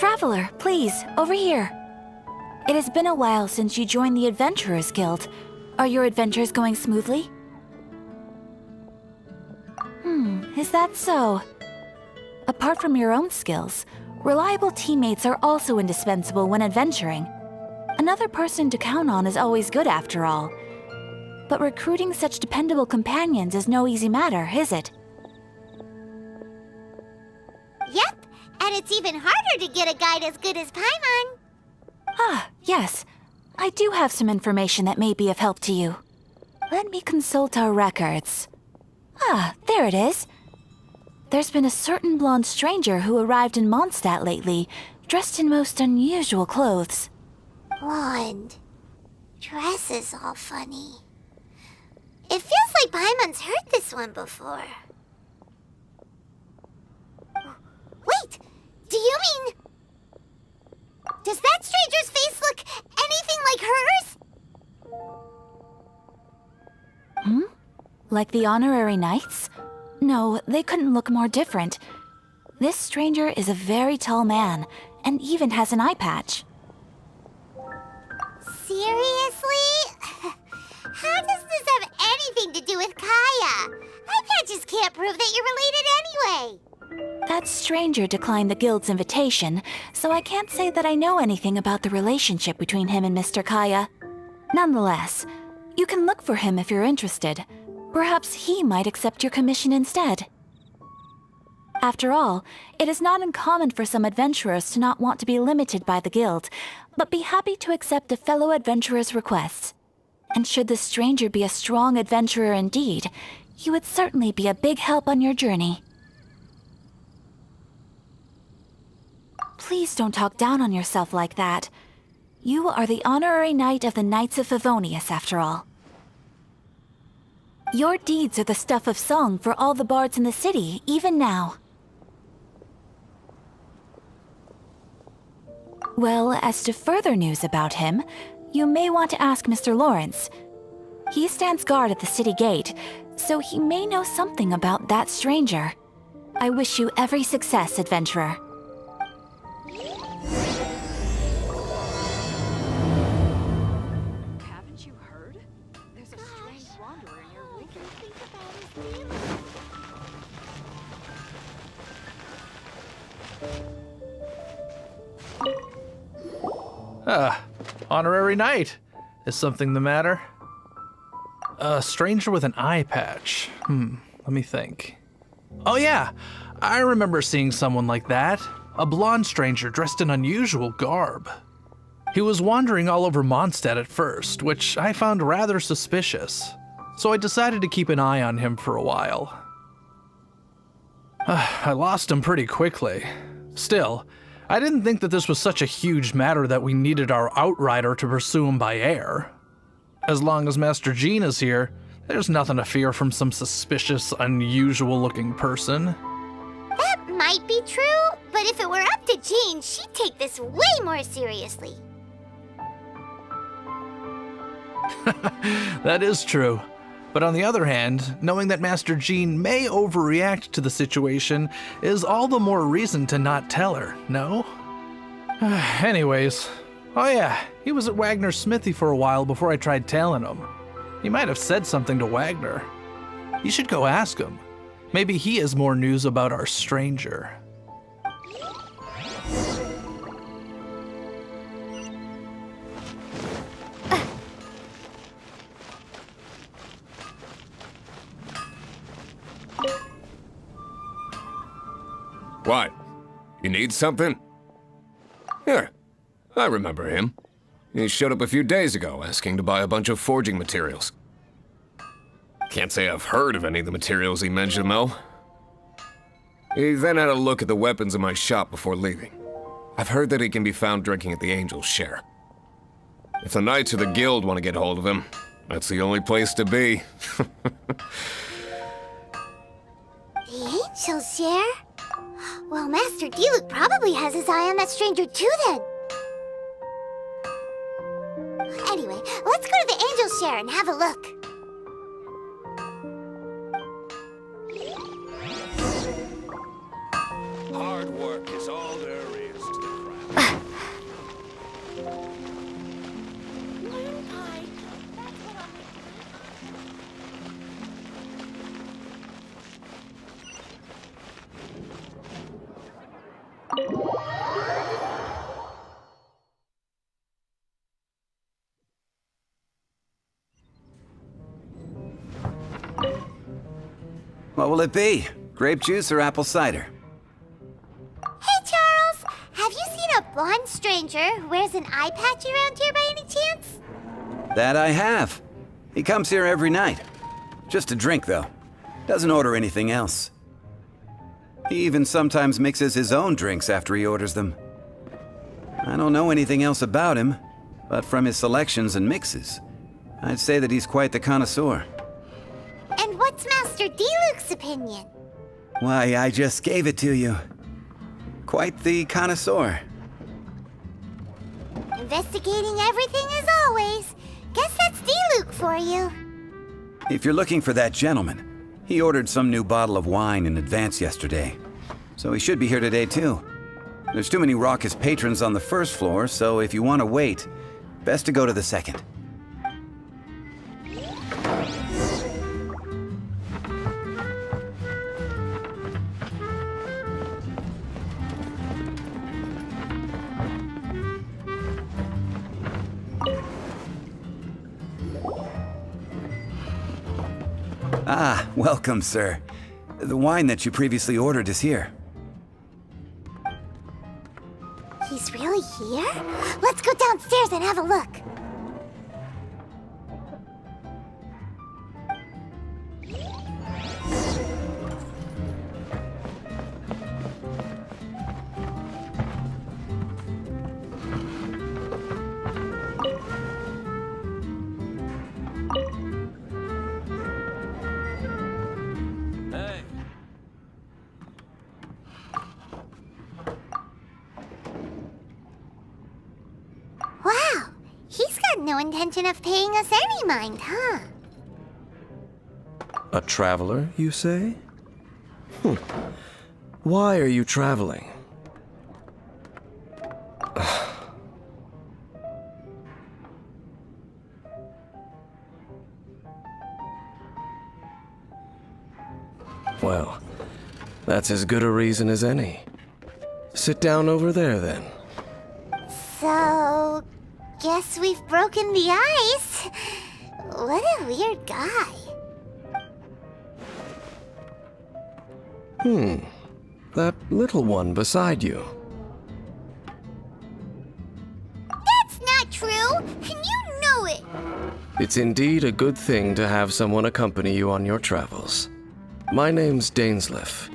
Traveler, please, over here. It has been a while since you joined the Adventurers Guild. Are your adventures going smoothly? Is that so? Apart from your own skills, reliable teammates are also indispensable when adventuring. Another person to count on is always good after all. But recruiting such dependable companions is no easy matter, is it? Yep, and it's even harder to get a guide as good as Paimon. Ah, yes. I do have some information that may be of help to you. Let me consult our records. Ah, there it is. There's been a certain blonde stranger who arrived in Mondstadt lately, dressed in most unusual clothes. Blonde. Dress is all funny. It feels like Paimon's heard this one before. Wait! Do you mean... Does that stranger's face look anything like hers? Like the honorary knights? No, they couldn't look more different. This stranger is a very tall man, and even has an eye patch. Seriously? How does this have anything to do with Kaya? Eye patches can't prove that you're related anyway. That stranger declined the guild's invitation, so I can't say that I know anything about the relationship between him and Mr. Kaya. Nonetheless, you can look for him if you're interested. Perhaps he might accept your commission instead. After all, it is not uncommon for some adventurers to not want to be limited by the guild, but be happy to accept a fellow adventurer's requests. And should the stranger be a strong adventurer indeed, he would certainly be a big help on your journey. Please don't talk down on yourself like that. You are the honorary knight of the Knights of Favonius, after all. Your deeds are the stuff of song for all the bards in the city, even now. Well, as to further news about him, you may want to ask Mr. Lawrence. He stands guard at the city gate, so he may know something about that stranger. I wish you every success, adventurer. Haven't you heard? There's a strange wanderer near Ruka. Honorary knight. Is something the matter? A stranger with an eye patch. Let me think. Oh yeah, I remember seeing someone like that. A blonde stranger dressed in unusual garb. He was wandering all over Mondstadt at first, which I found rather suspicious. So I decided to keep an eye on him for a while. I lost him pretty quickly. Still, I didn't think that this was such a huge matter that we needed our outrider to pursue him by air. As long as Master Jean is here, there's nothing to fear from some suspicious, unusual-looking person. That might be true, but if it were up to Jean, she'd take this way more seriously. That is true. But on the other hand, knowing that Master Jean may overreact to the situation is all the more reason to not tell her, no? Anyways, oh yeah, he was at Wagner's smithy for a while before I tried tailing him. He might have said something to Wagner. You should go ask him. Maybe he has more news about our stranger. What? You need something? Here, I remember him. He showed up a few days ago asking to buy a bunch of forging materials. Can't say I've heard of any of the materials he mentioned, though. He then had a look at the weapons in my shop before leaving. I've heard that he can be found drinking at the Angel's Share. If the Knights of the Guild want to get hold of him, that's the only place to be. The Angel's Share? Well, Master Diluc probably has his eye on that stranger too, then. Anyway, let's go to the Angel's Share and have a look. Hard work is all there is to the craft. What will it be? Grape juice or apple cider? Hey, Charles! Have you seen a blonde stranger who wears an eye patch around here by any chance? That I have. He comes here every night. Just a drink, though. Doesn't order anything else. He even sometimes mixes his own drinks after he orders them. I don't know anything else about him, but from his selections and mixes, I'd say that he's quite the connoisseur. And what's Master D-Luke's opinion? Why, I just gave it to you. Quite the connoisseur. Investigating everything as always. Guess that's D-Luke for you. If you're looking for that gentleman, he ordered some new bottle of wine in advance yesterday. So he should be here today too. There's too many raucous patrons on the first floor, so if you want to wait, best to go to the second. Ah, welcome, sir. The wine that you previously ordered is here. He's really here? Let's go downstairs and have a look. Wow, he's got no intention of paying us any mind, huh? A traveler, you say? Why are you traveling? Well, that's as good a reason as any. Sit down over there, then. So, guess we've broken the ice. What a weird guy. That little one beside you. That's not true, and you know it. It's indeed a good thing to have someone accompany you on your travels. My name's Dainsleif.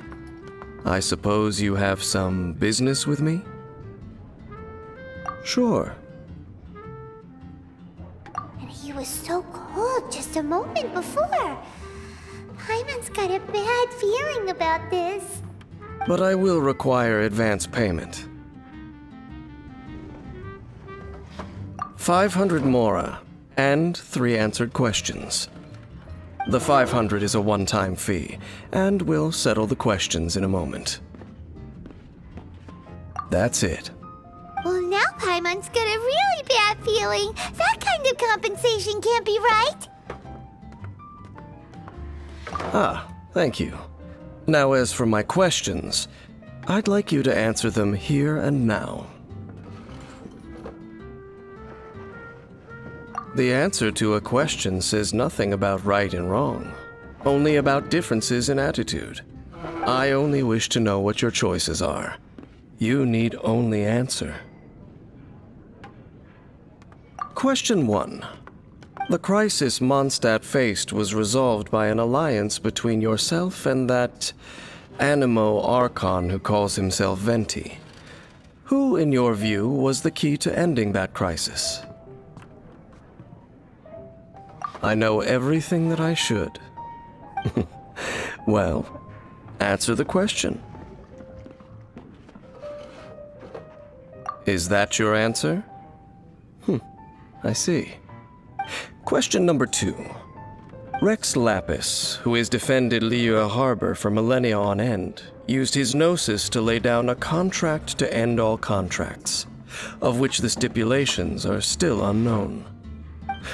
I suppose you have some business with me? Sure. And he was so cold just a moment before. Hyman's got a bad feeling about this. But I will require advance payment. 500 mora, and 3 answered questions. The 500 is a one-time fee, and we'll settle the questions in a moment. That's it. Well, now Paimon's got a really bad feeling. That kind of compensation can't be right. Ah, thank you. Now, as for my questions, I'd like you to answer them here and now. The answer to a question says nothing about right and wrong, only about differences in attitude. I only wish to know what your choices are. You need only answer. Question 1. The crisis Mondstadt faced was resolved by an alliance between yourself and that Animo Archon who calls himself Venti. Who, in your view, was the key to ending that crisis? I know everything that I should. Well, answer the question. Is that your answer? I see. Question number 2. Rex Lapis, who has defended Liyue Harbor for millennia on end, used his gnosis to lay down a contract to end all contracts, of which the stipulations are still unknown.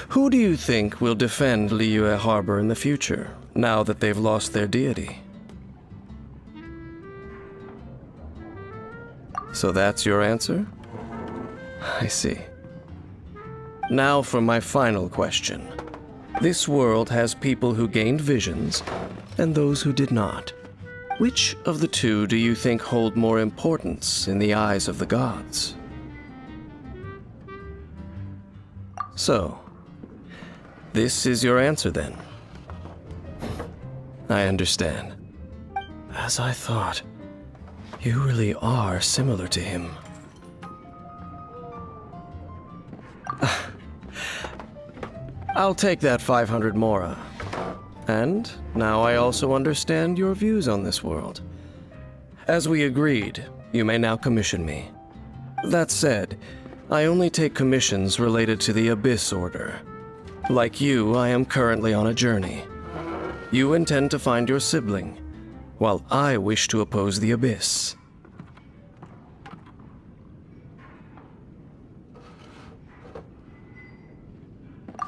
Who do you think will defend Liyue Harbor in the future, now that they've lost their deity? So that's your answer? I see. Now for my final question. This world has people who gained visions, and those who did not. Which of the two do you think hold more importance in the eyes of the gods? So, this is your answer then. I understand. As I thought, you really are similar to him. I'll take that 500 mora. And now I also understand your views on this world. As we agreed, you may now commission me. That said, I only take commissions related to the Abyss Order. Like you, I am currently on a journey. You intend to find your sibling, while I wish to oppose the Abyss.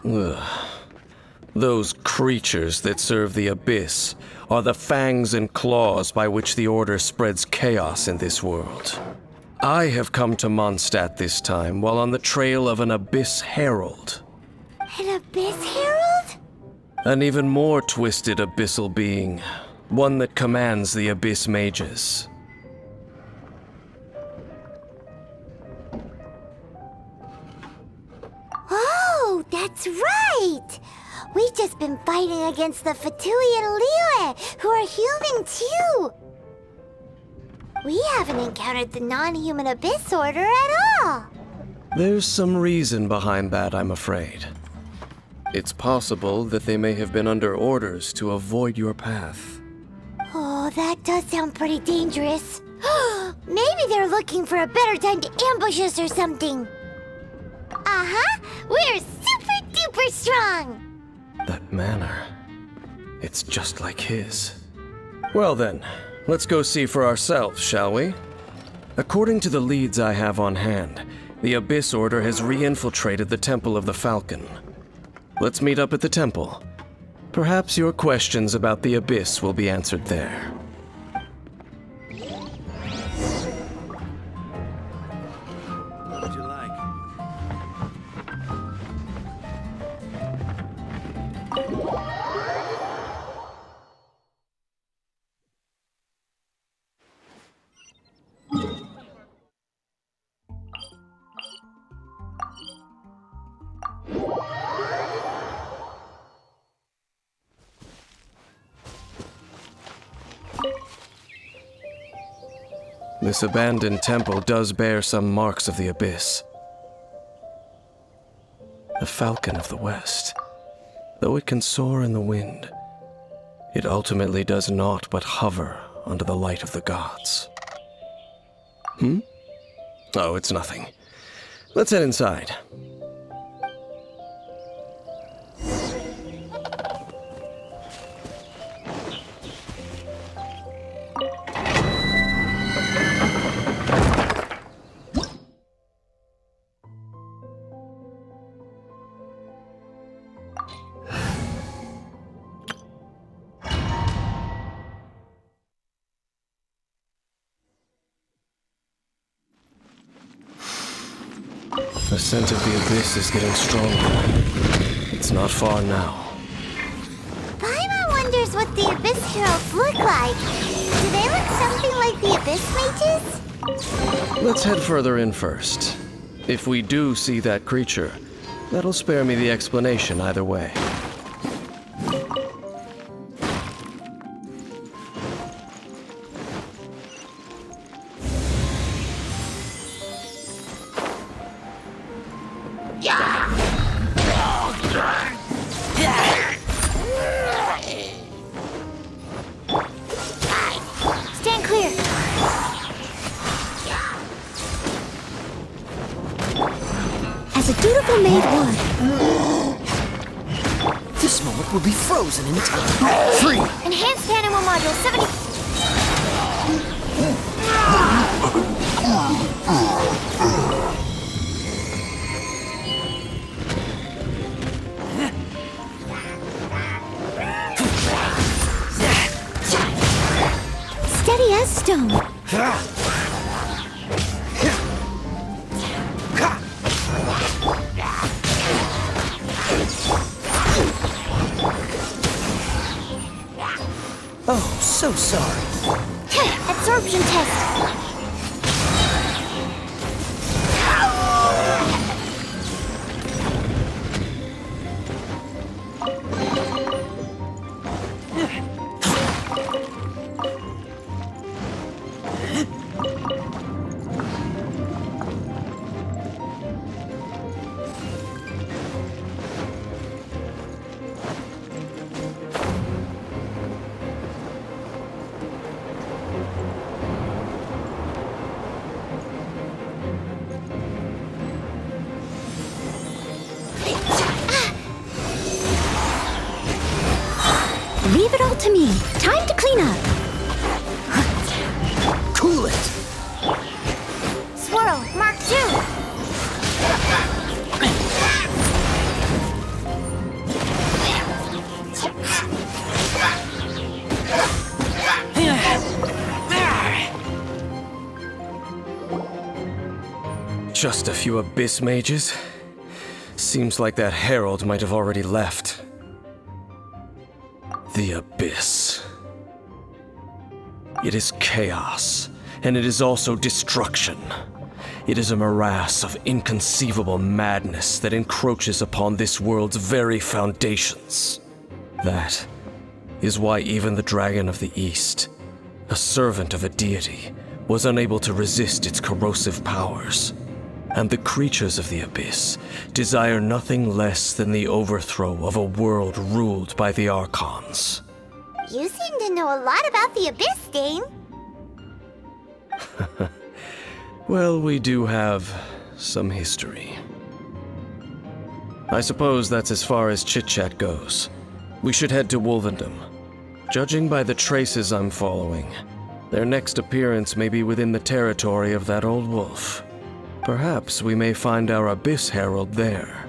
Ugh. Those creatures that serve the Abyss are the fangs and claws by which the Order spreads chaos in this world. I have come to Mondstadt this time while on the trail of an Abyss Herald. An Abyss Herald? An even more twisted abyssal being, one that commands the Abyss Mages. Oh, that's right! We've just been fighting against the Fatui and Liyue, who are human too! We haven't encountered the non-human Abyss Order at all! There's some reason behind that, I'm afraid. It's possible that they may have been under orders to avoid your path. Oh, that does sound pretty dangerous. Maybe they're looking for a better time to ambush us or something. Uh-huh! We're super duper strong! That manner, it's just like his. Well then, let's go see for ourselves, shall we? According to the leads I have on hand, the Abyss Order has re-infiltrated the Temple of the Falcon. Let's meet up at the temple. Perhaps your questions about the Abyss will be answered there. What would you like? This abandoned temple does bear some marks of the Abyss. The Falcon of the West. Though it can soar in the wind, it ultimately does naught but hover under the light of the gods. Oh, it's nothing. Let's head inside. The scent of the Abyss is getting stronger. It's not far now. Paimon wonders what the Abyss Heralds look like. Do they look something like the Abyss Mages? Let's head further in first. If we do see that creature, that'll spare me the explanation either way. Stand clear. As a dutiful maid would. This moment will be frozen in time. Free! Enhanced animal module 70. Steady as stone. Oh, so sorry. Absorption test. Leave it all to me. Time to clean up. Cool it. Swirl, Mark 2. Just a few abyss mages? Seems like that herald might have already left. The abyss. It is chaos, and it is also destruction. It is a morass of inconceivable madness that encroaches upon this world's very foundations. That is why even the Dragon of the East, a servant of a deity, was unable to resist its corrosive powers. And the creatures of the abyss desire nothing less than the overthrow of a world ruled by the Archons. You seem to know a lot about the Abyss, Dane. Well, we do have some history. I suppose that's as far as chit-chat goes. We should head to Wolvendom. Judging by the traces I'm following, their next appearance may be within the territory of that old wolf. Perhaps we may find our Abyss Herald there.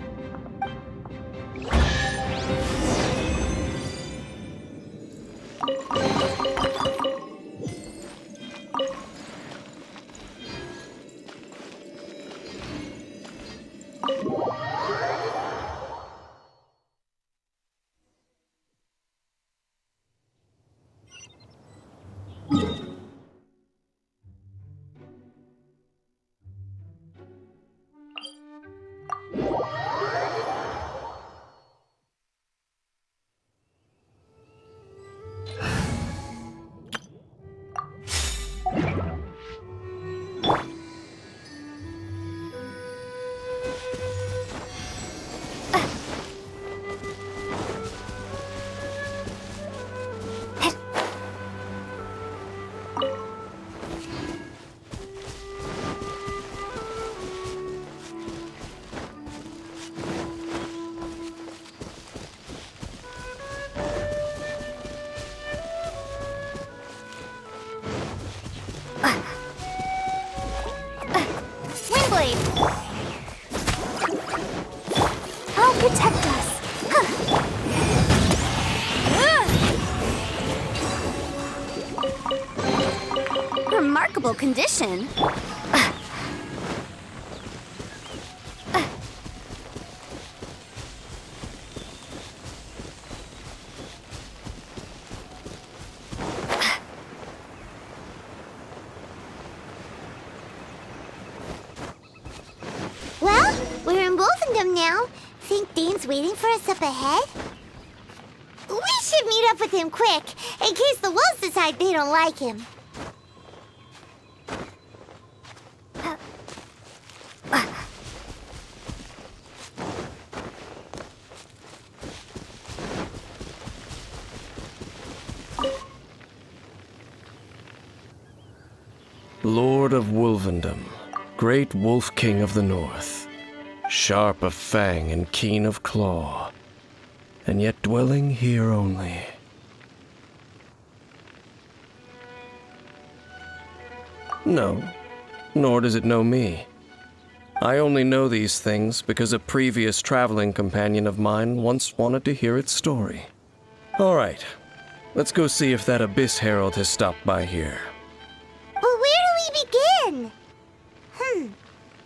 I'll protect us. Remarkable condition. Well, we're in Wolfendom now. Think Dane's waiting for us up ahead? We should meet up with him quick, in case the wolves decide they don't like him. Lord of Wolvendom, great Wolf King of the North, sharp of fang and keen of claw, and yet dwelling here only. No, nor does it know me. I only know these things because a previous traveling companion of mine once wanted to hear its story. All right, let's go see if that Abyss Herald has stopped by here. But where do we begin?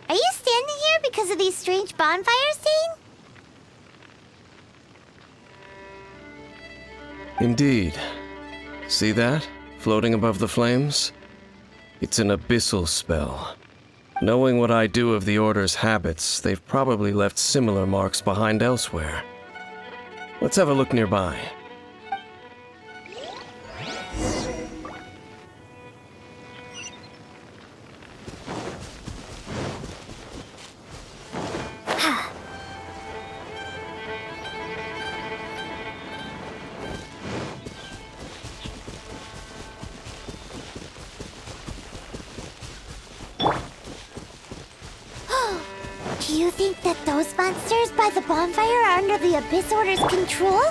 Are you standing here because of these strange bonfires, Dane? Indeed. See that? Floating above the flames? It's an abyssal spell. Knowing what I do of the Order's habits, they've probably left similar marks behind elsewhere. Let's have a look nearby. Do you think that those monsters by the bonfire are under the Abyss Order's control?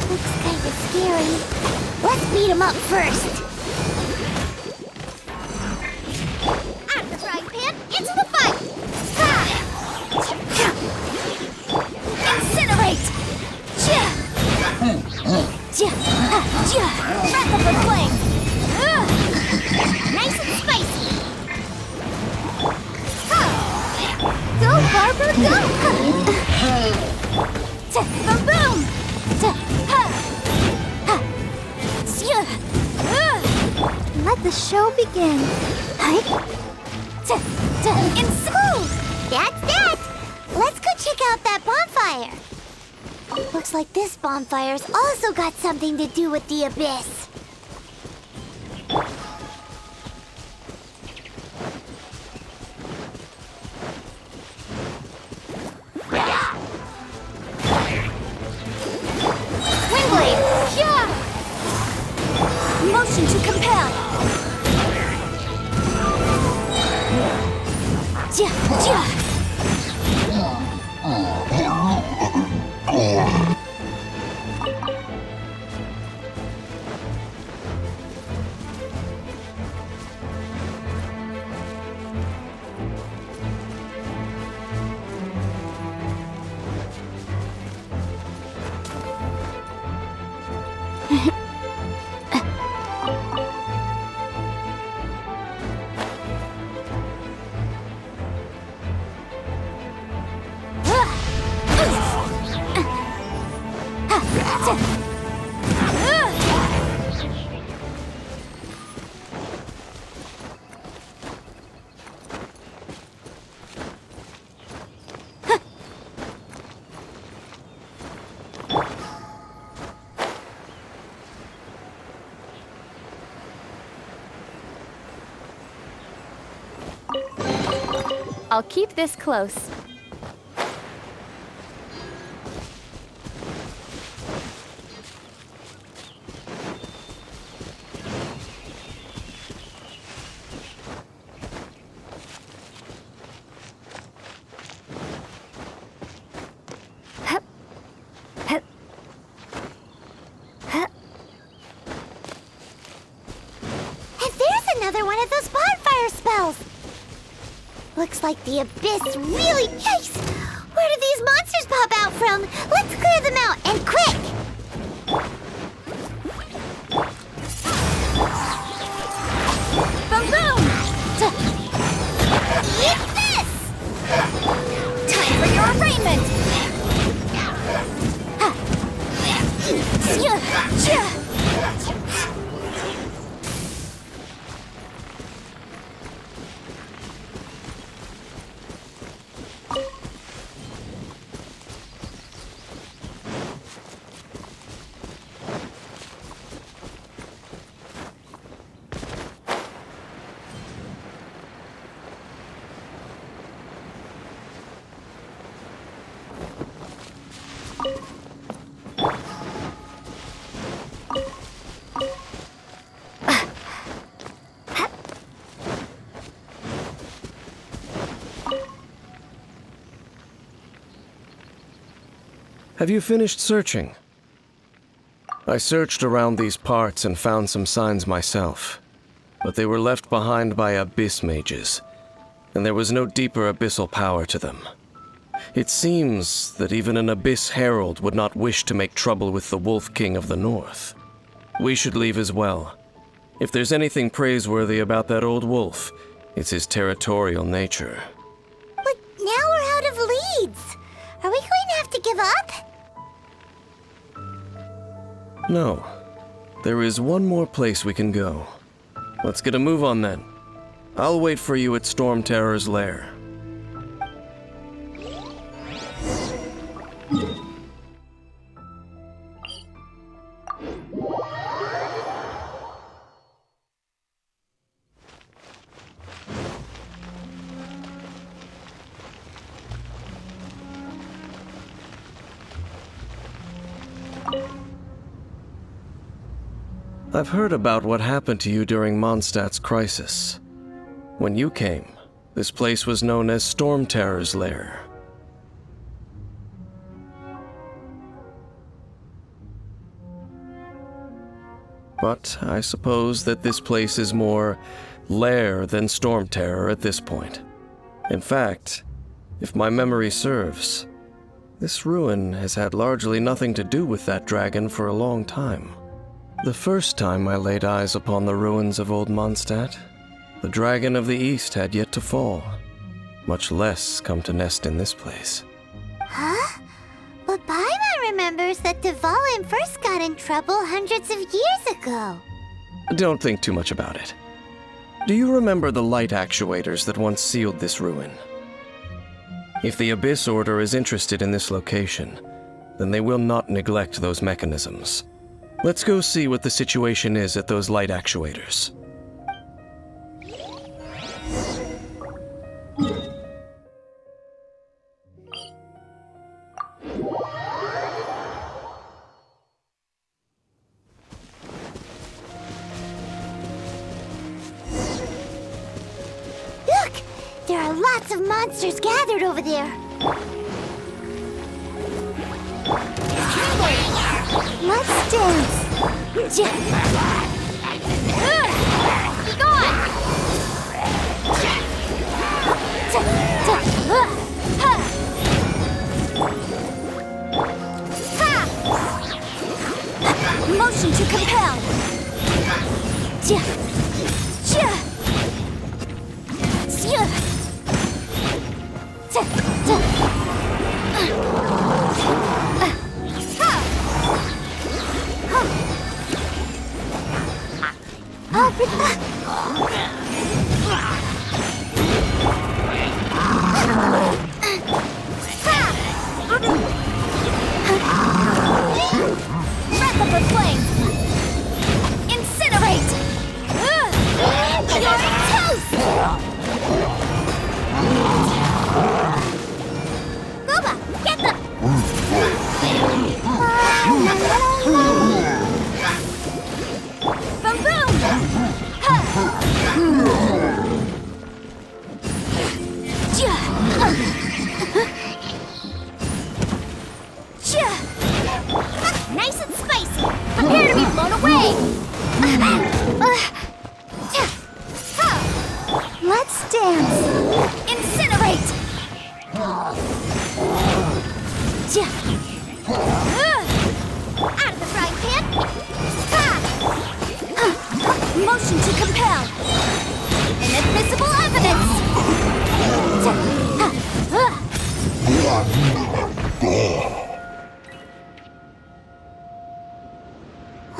Looks kinda scary. Let's beat them up first. Out of the frying pan, into the fight! Incinerate! Breath of the flame! Nice and spicy! Go, Barber, go! Boom! Let the show begin. That's that! Let's go check out that bonfire. Looks like this bonfire's also got something to do with the Abyss. Motion to compel. I'll keep this close. Another one of those bonfire spells! Looks like the Abyss really... Yikes! Where did these monsters pop out from? Let's clear them out, and quick! Boom boom! Eat this! Time for your arraignment! Have you finished searching? I searched around these parts and found some signs myself, but they were left behind by abyss mages, and there was no deeper abyssal power to them. It seems that even an abyss herald would not wish to make trouble with the Wolf King of the North. We should leave as well. If there's anything praiseworthy about that old wolf, it's his territorial nature. But now we're out of leads. Are we going to have to give up? No. There is one more place we can go. Let's get a move on then. I'll wait for you at Storm Terror's lair. I've heard about what happened to you during Mondstadt's crisis. When you came, this place was known as Storm Terror's lair. But I suppose that this place is more lair than Storm Terror at this point. In fact, if my memory serves, this ruin has had largely nothing to do with that dragon for a long time. The first time I laid eyes upon the ruins of Old Mondstadt, the Dragon of the East had yet to fall, much less come to nest in this place. Huh? But Paimon remembers that Dvalin first got in trouble hundreds of years ago. Don't think too much about it. Do you remember the light actuators that once sealed this ruin? If the Abyss Order is interested in this location, then they will not neglect those mechanisms. Let's go see what the situation is at those light actuators. Look! There are lots of monsters gathered over there. Let's dance! Be gone! Motion to compel! Breath of the flame! Incinerate! You're toast! Gooba, get them! Boom boom! Nice and spicy! Prepare to be blown away! Let's dance! Incinerate! Out of the frying pan! Motion to compel! Inadmissible evidence!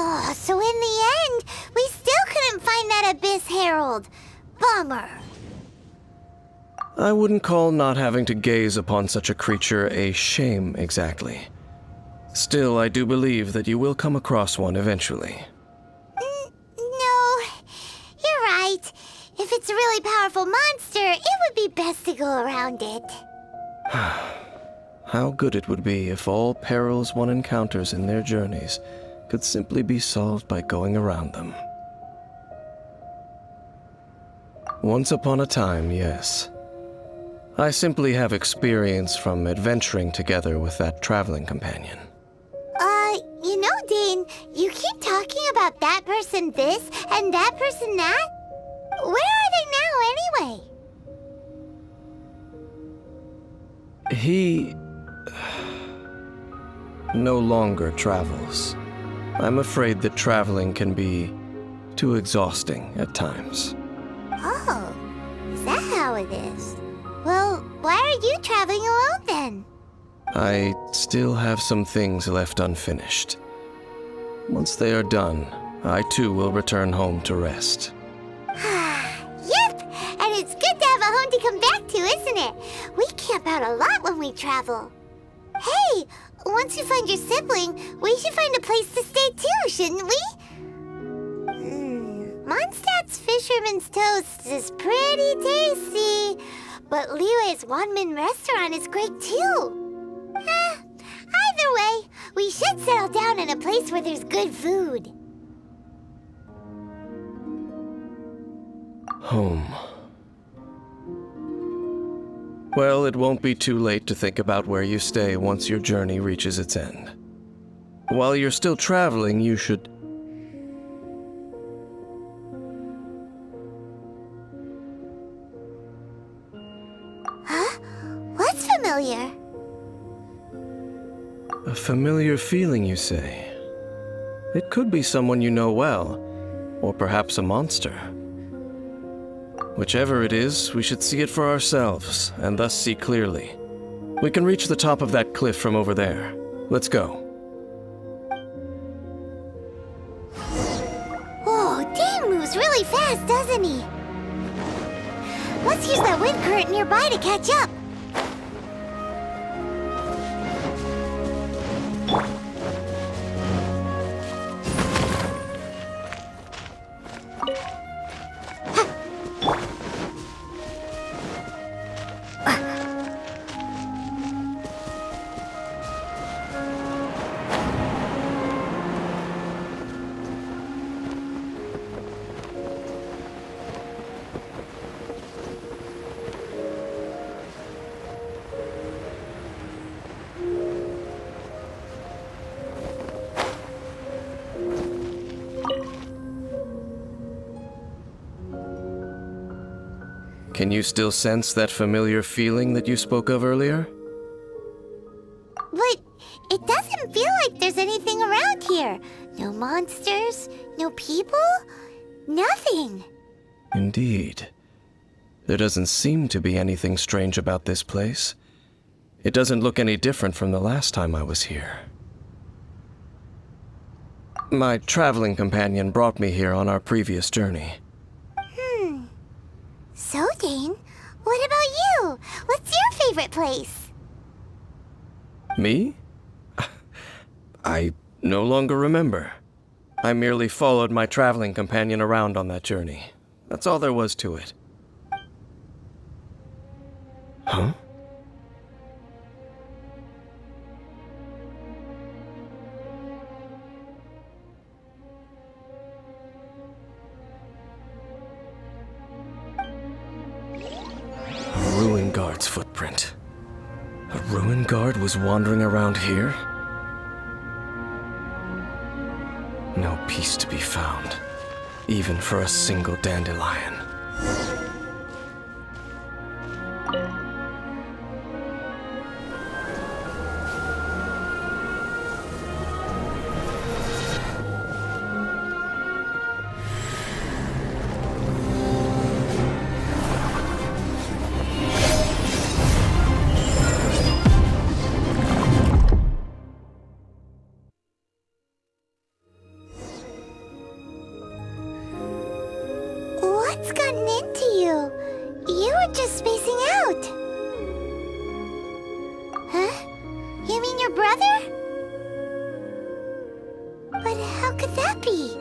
Oh, so in the end, we still couldn't find that Abyss Herald. Bummer. I wouldn't call not having to gaze upon such a creature a shame exactly. Still, I do believe that you will come across one eventually. No, you're right. If it's a really powerful monster, it would be best to go around it. How good it would be if all perils one encounters in their journeys could simply be solved by going around them. Once upon a time, yes. I simply have experience from adventuring together with that traveling companion. You know, Dane, you keep talking about that person this and that person that. Where are they now, anyway? He no longer travels. I'm afraid that traveling can be too exhausting at times. Oh, is that how it is? Well, why are you traveling alone then? I still have some things left unfinished. Once they are done, I too will return home to rest. Yep! And it's good to have a home to come back to, isn't it? We camp out a lot when we travel. Hey, once you find your sibling, we should find a place to stay too, shouldn't we? Mondstadt's Fisherman's Toast is pretty tasty, but Liyue's Wanmin restaurant is great too. Either way, we should settle down in a place where there's good food. Home. Well, it won't be too late to think about where you stay once your journey reaches its end. While you're still traveling, you should... Huh? What's familiar? A familiar feeling, you say? It could be someone you know well, or perhaps a monster. Whichever it is, we should see it for ourselves, and thus see clearly. We can reach the top of that cliff from over there. Let's go. Whoa, Dane moves really fast, doesn't he? Let's use that wind current nearby to catch up. Can you still sense that familiar feeling that you spoke of earlier? But it doesn't feel like there's anything around here. No monsters, no people, nothing. Indeed. There doesn't seem to be anything strange about this place. It doesn't look any different from the last time I was here. My traveling companion brought me here on our previous journey. So, Dane, what about you? What's your favorite place? Me? I no longer remember. I merely followed my traveling companion around on that journey. That's all there was to it. Huh? A ruin guard's footprint. A ruin guard was wandering around here? No peace to be found, even for a single dandelion. What's gotten into you? You were just spacing out. Huh? You mean your brother? But how could that be?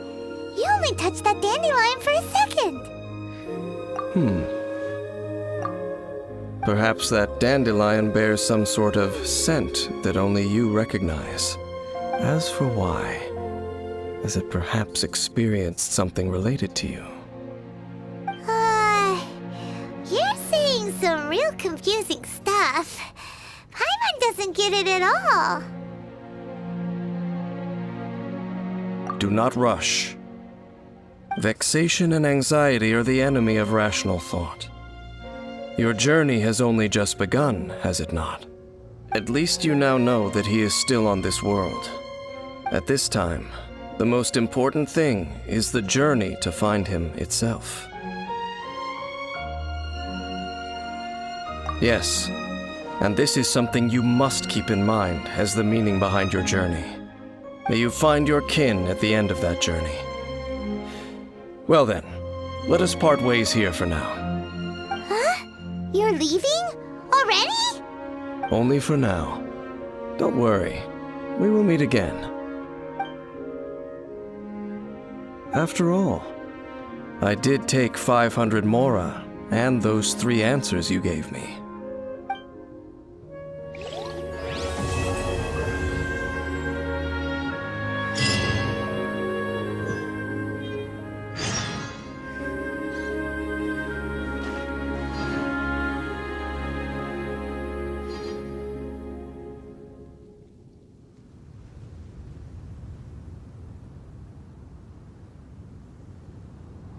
You only touched that dandelion for a second. Perhaps that dandelion bears some sort of scent that only you recognize. As for why, has it perhaps experienced something related to you? You're saying some real confusing stuff. Paimon doesn't get it at all. Do not rush. Vexation and anxiety are the enemy of rational thought. Your journey has only just begun, has it not? At least you now know that he is still on this world. At this time, the most important thing is the journey to find him itself. Yes, and this is something you must keep in mind as the meaning behind your journey. May you find your kin at the end of that journey. Well then, let us part ways here for now. Huh? You're leaving? Already? Only for now. Don't worry, we will meet again. After all, I did take 500 mora and those 3 answers you gave me.